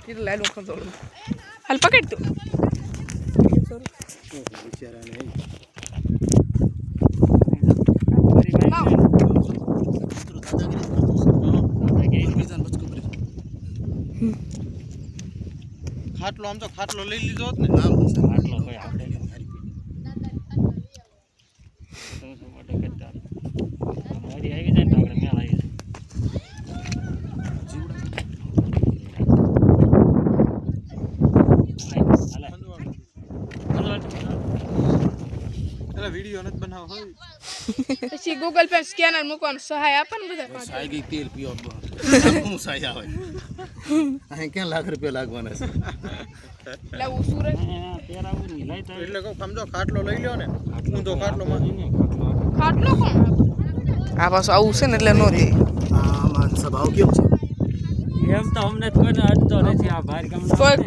કેટલા લાઈન ખર્ચો હાલ પકડ તું બિચારાને ખાટલો આમ તો ખાટલો લઈ લીધો હોત ને ખાટલો કોઈ આપણે મોડી આવી જાય તો આપણે મેળ આવી જાય વિડિયો નથી બનાવ હોય પછી ગૂગલ પે સ્કેનર મૂકવાનું સહાય આપે ને બધા સહાય ગઈ તેલ પીઓ હું સહાય આવે અહીં ક્યાં લાખ રૂપિયા લાગવાના છે લાવું સુરત પેરાવું નહીં લઈ તો એટલે કહું સમજો ખાટલો લઈ લ્યો ને ઊંધો ખાટલો માં ખાટલો કોણ આ પાછું આવું છે ને એટલે નો દે આમાં સ્વભાવ કેવો છે એમ તો અમને કોઈને અડતો નથી આ બહાર ગામ